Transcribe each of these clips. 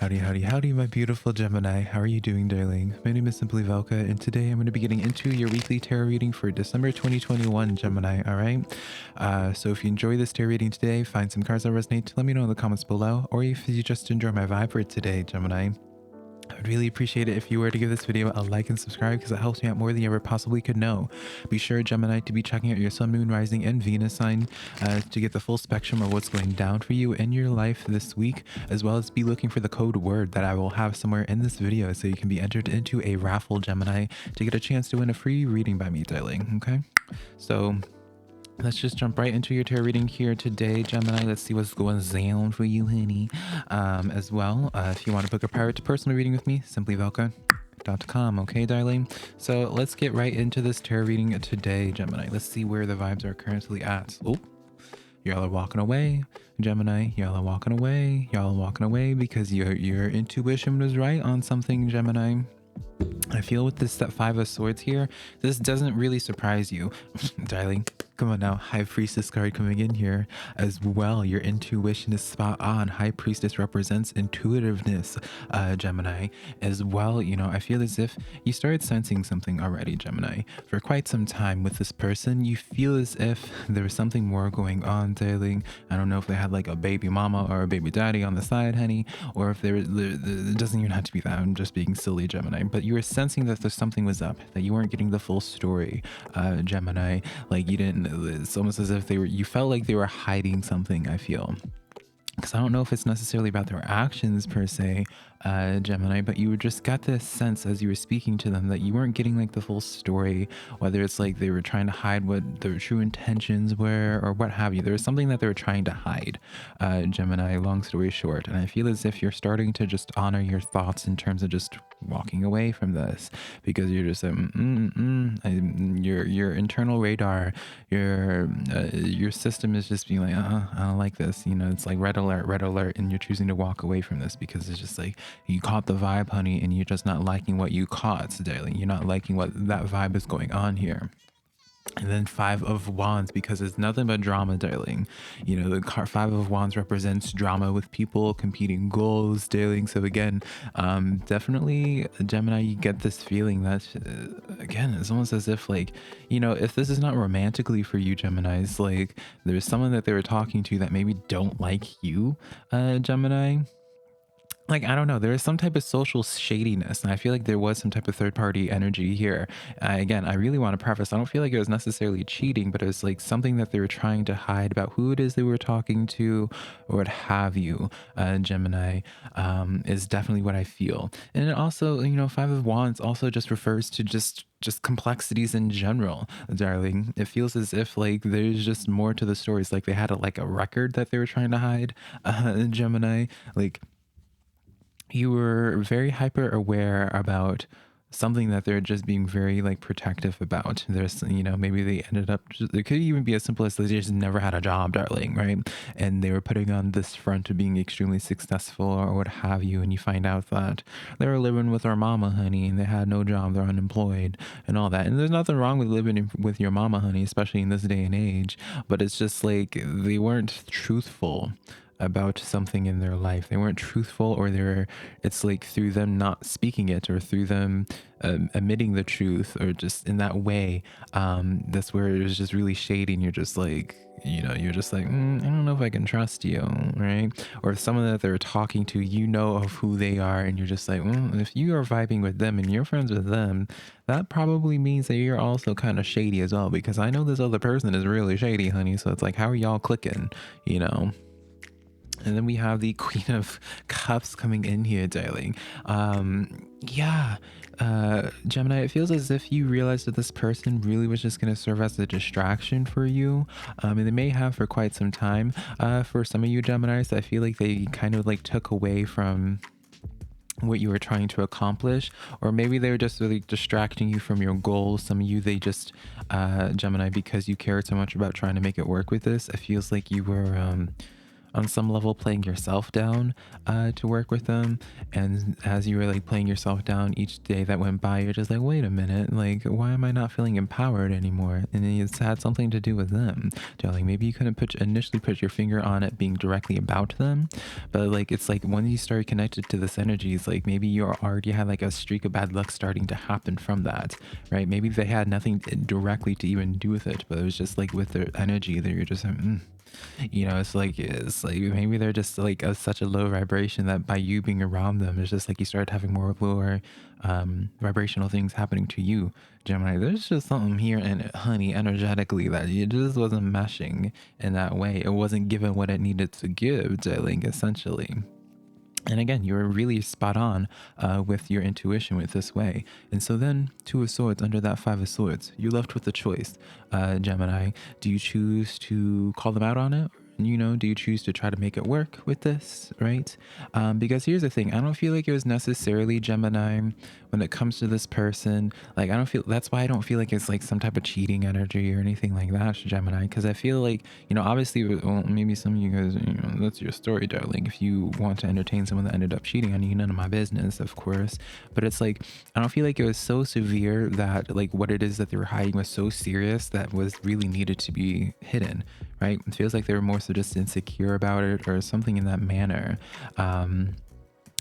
Howdy, howdy, howdy, my beautiful Gemini. How are you doing, darling? My name is SimplyVelca, and today I'm going to be getting into your weekly tarot reading for December 2021, Gemini, all right? So if you enjoy this tarot reading today, find some cards that resonate, let me know in the comments below, or if you just enjoy my vibe for today, Gemini. I would really appreciate it if you were to give this video a like and subscribe because it helps me out more than you ever possibly could know. Be sure, Gemini, to be checking out your sun, moon, rising, and Venus sign to get the full spectrum of what's going down for you in your life this week, as well as be looking for the code word that I will have somewhere in this video so you can be entered into a raffle, Gemini, to get a chance to win a free reading by me, darling, okay? So let's just jump right into your tarot reading here today, Gemini. Let's see what's going down for you, honey. As well, if you want to book a private to personal reading with me, SimplyVelca.com. Okay, darling? So let's get right into this tarot reading today, Gemini. Let's see where the vibes are currently at. Oh, y'all are walking away, Gemini. Y'all are walking away. Y'all are walking away because your intuition was right on something, Gemini. I feel with this Five of Swords here, this doesn't really surprise you, darling. Come on now, High Priestess card coming in here as well. Your intuition is spot on. High Priestess represents intuitiveness, Gemini, as well. You know, I feel as if you started sensing something already, Gemini. For quite some time with this person, you feel as if there was something more going on, darling. I don't know if they had like a baby mama or a baby daddy on the side, honey, or if it doesn't even have to be that. I'm just being silly, Gemini. But you were sensing that there's something was up, that you weren't getting the full story, Gemini. Like you didn't. It's almost as if you felt like they were hiding something, I feel. Because I don't know if it's necessarily about their actions per se, Gemini, but you just got this sense as you were speaking to them that you weren't getting like the full story, whether it's like they were trying to hide what their true intentions were or what have you. There was something that they were trying to hide, Gemini, long story short. And I feel as if you're starting to just honor your thoughts in terms of just walking away from this, because you're just your internal radar, your system is just being like, I don't like this, you know. It's like red alert, and you're choosing to walk away from this because it's just like you caught the vibe, honey, and you're just not liking what you caught, darling. You're not liking what that vibe is going on here. And then Five of Wands, because it's nothing but drama, darling. You know, the Five of Wands represents drama with people, competing goals, darling. So again, definitely, Gemini, you get this feeling that, again, it's almost as if like, you know, if this is not romantically for you, Gemini, it's like there's someone that they were talking to that maybe don't like you, Gemini. Like, I don't know, there is some type of social shadiness, and I feel like there was some type of third-party energy here. Again, I really want to preface, I don't feel like it was necessarily cheating, but it was like something that they were trying to hide about who it is they were talking to, or what have you, Gemini, is definitely what I feel. And it also, you know, Five of Wands also just refers to just complexities in general, darling. It feels as if like there's just more to the stories, like they had like a record that they were trying to hide, Gemini. Like, you were very hyper aware about something that they're just being very like protective about. There's, you know, maybe they ended up it could even be as simple as they just never had a job, darling, right? And they were putting on this front of being extremely successful or what have you, and you find out that they were living with our mama, honey, and they had no job, they're unemployed and all that. And there's nothing wrong with living with your mama, honey, especially in this day and age, but it's just like they weren't truthful about something in their life. They weren't truthful, or it's like through them not speaking it, or through them admitting the truth, or just in that way, that's where it was just really shady, and you're just like, you know, you're just like, I don't know if I can trust you, right? Or someone that they're talking to, you know of who they are, and you're just like, if you are vibing with them and you're friends with them, that probably means that you're also kind of shady as well, because I know this other person is really shady, honey. So it's like, how are y'all clicking, you know? And then we have the Queen of Cups coming in here, darling. Yeah, Gemini, it feels as if you realized that this person really was just going to serve as a distraction for you. And they may have for quite some time. For some of you Geminis, I feel like they kind of like took away from what you were trying to accomplish, or maybe they were just really distracting you from your goals. Some of you, they just, Gemini, because you cared so much about trying to make it work with this, it feels like you were, on some level playing yourself down to work with them. And as you were like playing yourself down each day that went by, you're just like, wait a minute, like, why am I not feeling empowered anymore? And it's had something to do with them, darling. Maybe you couldn't initially put your finger on it being directly about them, but like it's like when you start connected to this energy, it's like maybe you already had like a streak of bad luck starting to happen from that, right? Maybe they had nothing directly to even do with it, but it was just like with their energy that you're just like, you know, it's like maybe they're just like such a low vibration that by you being around them, it's just like you start having more lower vibrational things happening to you, Gemini. There's just something here and honey energetically that it just wasn't meshing in that way. It wasn't given what it needed to give, darling, essentially. And again, you were really spot on with your intuition with this way. And so then, Two of Swords under that Five of Swords, you're left with the choice, Gemini. Do you choose to call them out on it? You know, do you choose to try to make it work with this, right? Because here's the thing, I don't feel like it was necessarily Gemini when it comes to this person. Like, I don't feel, that's why I don't feel like it's like some type of cheating energy or anything like that, Gemini. Because I feel like, you know, obviously, well, maybe some of you guys, you know, that's your story, darling. If you want to entertain someone that ended up cheating on you, none of my business, of course. But it's like, I don't feel like it was so severe that like what it is that they were hiding was so serious that was really needed to be hidden, right? It feels like they were more so just insecure about it or something in that manner.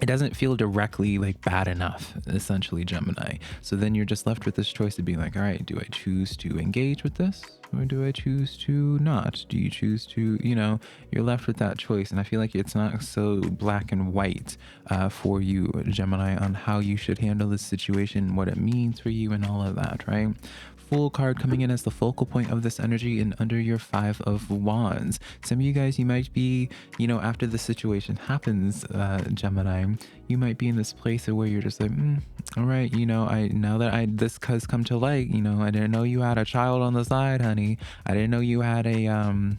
It doesn't feel directly like bad enough, essentially, Gemini. So then you're just left with this choice of being like, all right, do I choose to engage with this or do I choose to not? Do you choose to, you know, you're left with that choice. And I feel like it's not so black and white for you, Gemini, on how you should handle this situation, what it means for you and all of that, right? Fool card coming in as the focal point of this energy and under your Five of Wands. Some of you guys, you might be, you know, after the situation happens, Gemini, you might be in this place where you're just like, all right, you know, now that this has come to light, you know, I didn't know you had a child on the side, honey. I didn't know you had a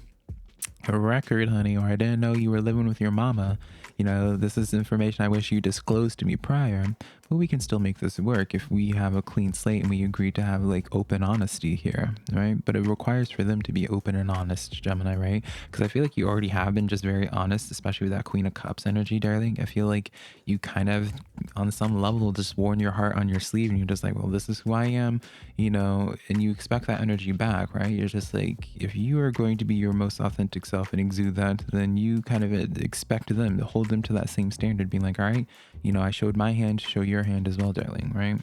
record, honey, or I didn't know you were living with your mama. You know, this is information I wish you disclosed to me prior, but we can still make this work if we have a clean slate and we agree to have like open honesty here, right? But it requires for them to be open and honest, Gemini, right? Because I feel like you already have been just very honest, especially with that Queen of Cups energy, darling. I feel like you kind of, on some level, just worn your heart on your sleeve and you're just like, well, this is who I am, you know, and you expect that energy back, right? You're just like, if you are going to be your most authentic self and exude that, then you kind of expect them to hold them to that same standard, being like, all right, you know, I showed my hand, show your hand as well, darling, right?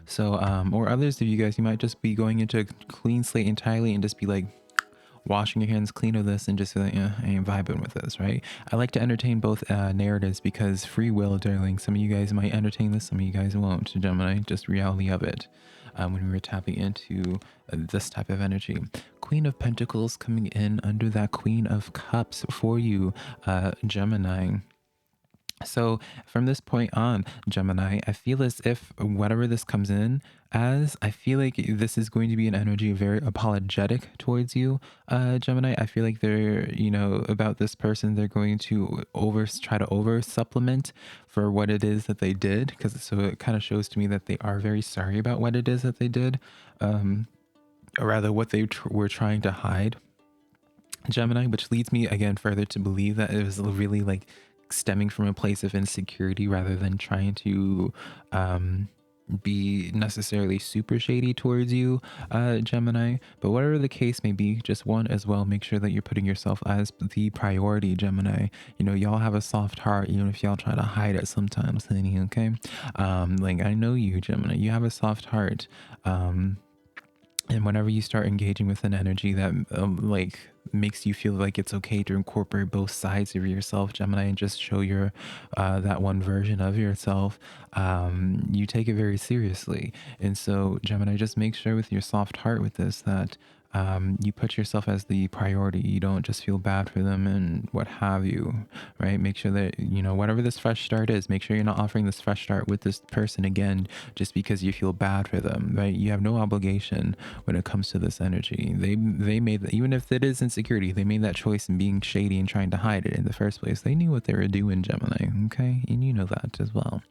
So or others of you guys, you might just be going into a clean slate entirely and just be like washing your hands clean of this and just be like, yeah, I ain't vibing with this, right? I like to entertain both narratives because free will, darling. Some of you guys might entertain this, some of you guys won't, Gemini. Just reality of it. When we were tapping into this type of energy. Queen of Pentacles coming in under that Queen of Cups for you, Gemini. So from this point on, Gemini, I feel as if whatever this comes in as, I feel like this is going to be an energy very apologetic towards you, Gemini. I feel like they're, you know, about this person, they're going to try to over supplement for what it is that they did. Because so it kind of shows to me that they are very sorry about what it is that they did, or rather what they were trying to hide, Gemini, which leads me again further to believe that it was really like stemming from a place of insecurity rather than trying to be necessarily super shady towards you, Gemini. But whatever the case may be, just one as well, make sure that you're putting yourself as the priority, Gemini. You know, y'all have a soft heart, even if y'all try to hide it sometimes, honey, okay? Like, I know you, Gemini, you have a soft heart. And whenever you start engaging with an energy that like makes you feel like it's okay to incorporate both sides of yourself, Gemini, and just show your that one version of yourself, you take it very seriously. And so, Gemini, just make sure with your soft heart with this that you put yourself as the priority. You don't just feel bad for them and what have you, right? Make sure that, you know, whatever this fresh start is, make sure you're not offering this fresh start with this person again just because you feel bad for them, right? You have no obligation when it comes to this energy. They made that, even if it is insecurity, they made that choice in being shady and trying to hide it in the first place. They knew what they were doing, Gemini, okay? And you know that as well.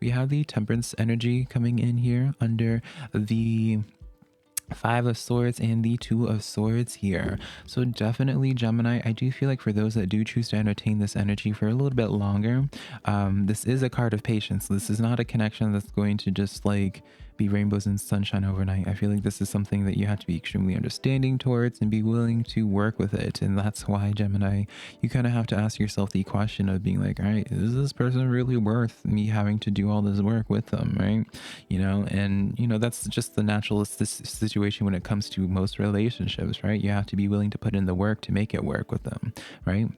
We have the Temperance energy coming in here under the Five of Swords and the Two of Swords here. So definitely, Gemini, I do feel like for those that do choose to entertain this energy for a little bit longer, this is a card of patience. This is not a connection that's going to just like be rainbows and sunshine overnight. I feel like this is something that you have to be extremely understanding towards and be willing to work with it. And that's why, Gemini, you kind of have to ask yourself the question of being like, all right, is this person really worth me having to do all this work with them, right? And that's just the natural situation when it comes to most relationships, right? You have to be willing to put in the work to make it work with them, right?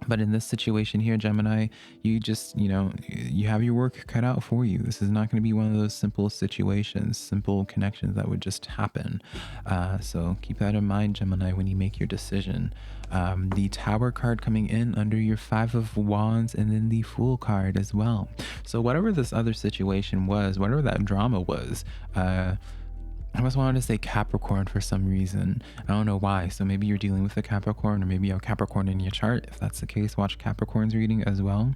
But in this situation here, Gemini, you just, you have your work cut out for you. This is not going to be one of those simple situations, simple connections that would just happen. So keep that in mind, Gemini, when you make your decision. The Tower card coming in under your Five of Wands, and then the Fool card as well. So whatever this other situation was, whatever that drama was, I almost wanted to say Capricorn for some reason. I don't know why. So maybe you're dealing with a Capricorn, or maybe you have Capricorn in your chart. If that's the case, watch Capricorn's reading as well.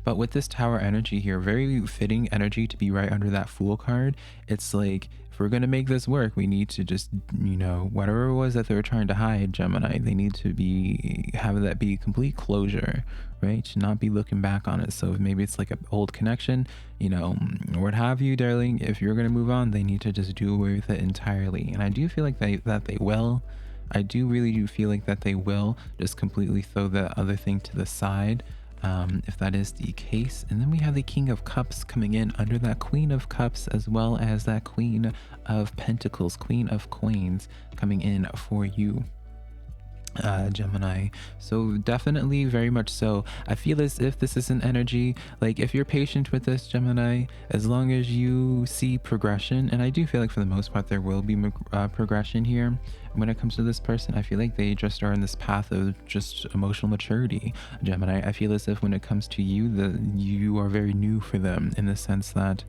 But with this Tower energy here, very fitting energy to be right under that Fool card. It's like, if we're going to make this work, we need to just, whatever it was that they were trying to hide, Gemini, they need to be having that be complete closure, right? To not be looking back on it. So maybe it's like an old connection, what have you, darling. If you're going to move on, they need to just do away with it entirely. And I do feel like they will. I really do feel like that they will just completely throw the other thing to the side, if that is the case. And then we have the King of Cups coming in under that Queen of Cups, as well as that Queen of Pentacles, Queen of Coins coming in for you, Gemini. So definitely, very much so, I feel as if this is an energy, like if you're patient with this, Gemini, as long as you see progression, and I do feel like for the most part there will be progression here when it comes to this person. I feel like they just are in this path of just emotional maturity, Gemini. I feel as if when it comes to you, you are very new for them, in the sense that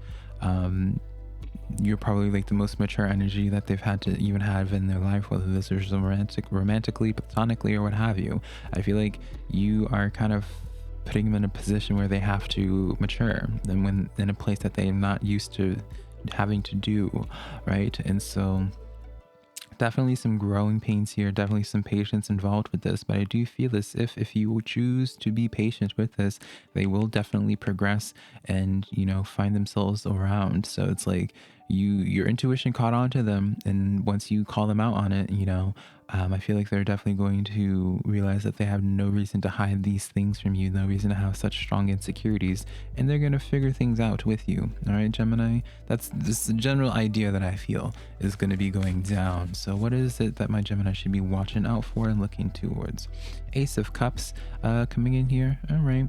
you're probably like the most mature energy that they've had to even have in their life, whether this is romantically, platonically, or what have you. I feel like you are kind of putting them in a position where they have to mature, and when in a place that they're not used to having to do, right? And so definitely some growing pains here, definitely some patience involved with this. But I do feel as if you choose to be patient with this, they will definitely progress and find themselves around. So it's like your intuition caught on to them, and once you call them out on it, I feel like they're definitely going to realize that they have no reason to hide these things from you, no reason to have such strong insecurities, and they're going to figure things out with you. All right, Gemini? That's just the general idea that I feel is going to be going down. So what is it that my Gemini should be watching out for and looking towards? Ace of Cups coming in here. All right.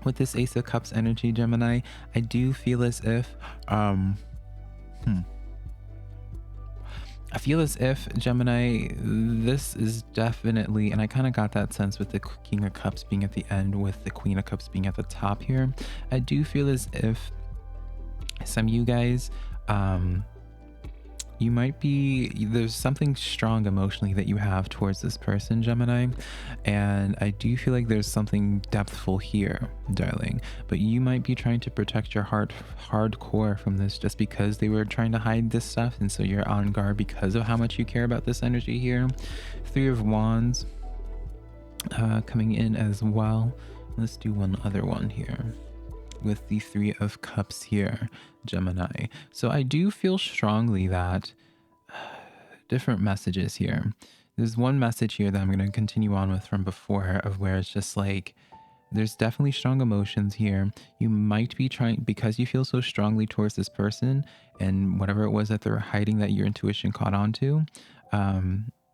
With this Ace of Cups energy, Gemini, I do feel as if I feel as if, Gemini, this is definitely, and I kind of got that sense with the King of Cups being at the end, with the Queen of Cups being at the top here. I do feel as if some of you guys, you might be, there's something strong emotionally that you have towards this person, Gemini, and I do feel like there's something depthful here, darling. But you might be trying to protect your heart hardcore from this, just because they were trying to hide this stuff, and so you're on guard because of how much you care about this energy here. Three of Wands coming in as well. Let's do one other one here with the Three of Cups here, Gemini. So I do feel strongly that different messages here. There's one message here that I'm going to continue on with from before, of where it's just like, there's definitely strong emotions here. You might be trying, because you feel so strongly towards this person, and whatever it was that they're hiding that your intuition caught on to,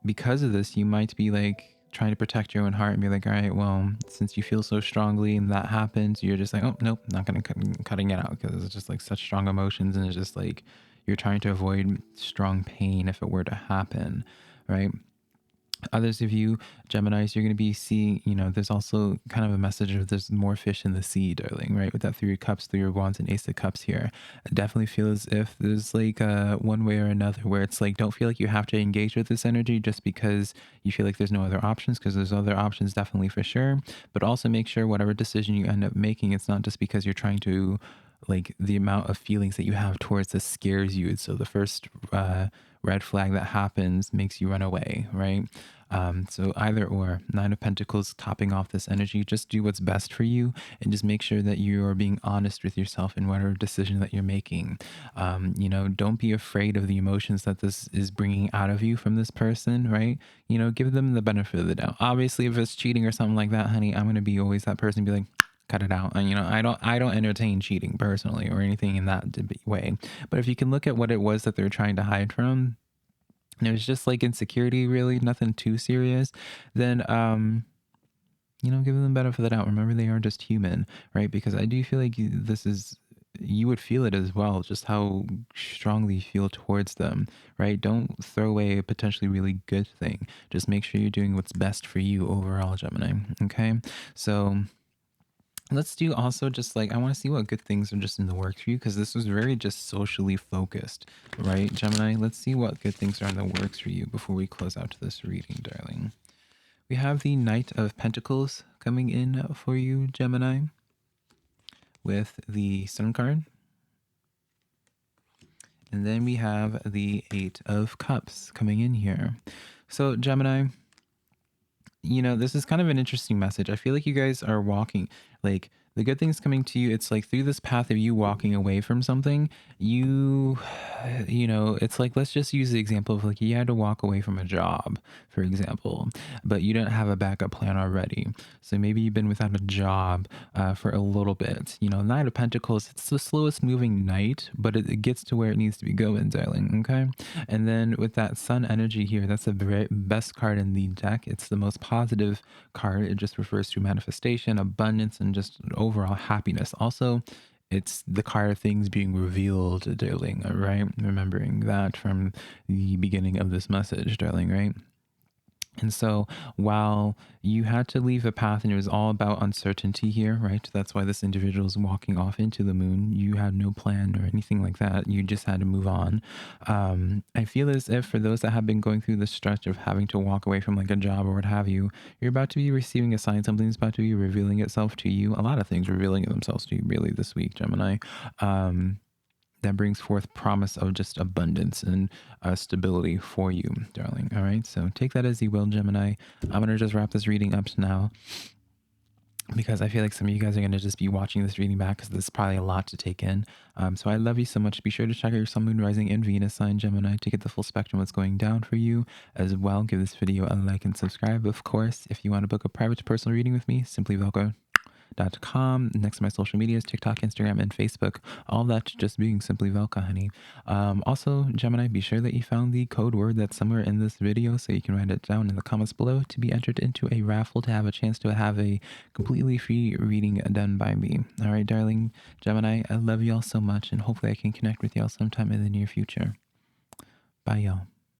because of this, you might be like trying to protect your own heart and be like, all right, well, since you feel so strongly and that happens, you're just like, oh, nope, not gonna cutting it out, because it's just like such strong emotions, and it's just like you're trying to avoid strong pain if it were to happen, right? Others of you, Geminis, you're going to be seeing, there's also kind of a message of there's more fish in the sea, darling, right? With that Three of Cups, Three of Wands, and Ace of Cups here. I definitely feel as if there's like one way or another where it's like, don't feel like you have to engage with this energy just because you feel like there's no other options, because there's other options definitely for sure. But also make sure whatever decision you end up making, it's not just because you're trying to like the amount of feelings that you have towards this scares you. So the first red flag that happens makes you run away, right? So either or, Nine of Pentacles topping off this energy. Just do what's best for you and just make sure that you are being honest with yourself in whatever decision that you're making. You know, don't be afraid of the emotions that this is bringing out of you from this person, right? You know, give them the benefit of the doubt. Obviously, if it's cheating or something like that, honey, I'm going to be always that person, be like, cut it out. And you know, I don't entertain cheating personally or anything in that way. But if you can look at what it was that they're trying to hide from, and it was just like insecurity, really nothing too serious, then you know, give them the benefit of the doubt. Remember, they are just human, right? Because I do feel like this is, you would feel it as well, just how strongly you feel towards them, right? Don't throw away a potentially really good thing. Just make sure you're doing what's best for you overall, Gemini. Okay, so let's do also just like, I want to see what good things are just in the works for you, because this was very just socially focused, right, Gemini? Let's see what good things are in the works for you before we close out to this reading, darling. We have the Knight of Pentacles coming in for you, Gemini, with the Sun card. And then we have the Eight of Cups coming in here. So Gemini, you know, this is kind of an interesting message. I feel like you guys are walking, like, the good things coming to you. It's like through this path of you walking away from something, you know, it's like, let's just use the example of like, you had to walk away from a job, for example, but you didn't have a backup plan already. So maybe you've been without a job for a little bit. You know, Knight of Pentacles, it's the slowest moving knight, but it gets to where it needs to be going, darling. Okay. And then with that Sun energy here, that's the very best card in the deck. It's the most positive card. It just refers to manifestation, abundance, and just overall happiness. Also, it's the card of things being revealed, darling, right? Remembering that from the beginning of this message, darling, right? And so while you had to leave a path and it was all about uncertainty here, right? That's why this individual is walking off into the moon. You had no plan or anything like that. You just had to move on. I feel as if for those that have been going through the stretch of having to walk away from like a job or what have you, you're about to be receiving a sign. Something's about to be revealing itself to you. A lot of things revealing themselves to you really this week, Gemini. That brings forth promise of just abundance and stability for you, darling. All right, so take that as you will, Gemini. I'm gonna just wrap this reading up now, because I feel like some of you guys are going to just be watching this reading back, because this is probably a lot to take in. So I love you so much. Be sure to check out your Sun, Moon, Rising, and Venus sign, Gemini, to get the full spectrum of what's going down for you as well. Give this video a like and subscribe. Of course, if you want to book a private personal reading with me, SimplyVelca.com. Next to my social medias, TikTok, Instagram, and Facebook. All that's just being SimplyVelca, honey. Also, Gemini, be sure that you found the code word that's somewhere in this video, so you can write it down in the comments below to be entered into a raffle to have a chance to have a completely free reading done by me. All right, darling Gemini, I love y'all so much, and hopefully I can connect with y'all sometime in the near future. Bye, y'all.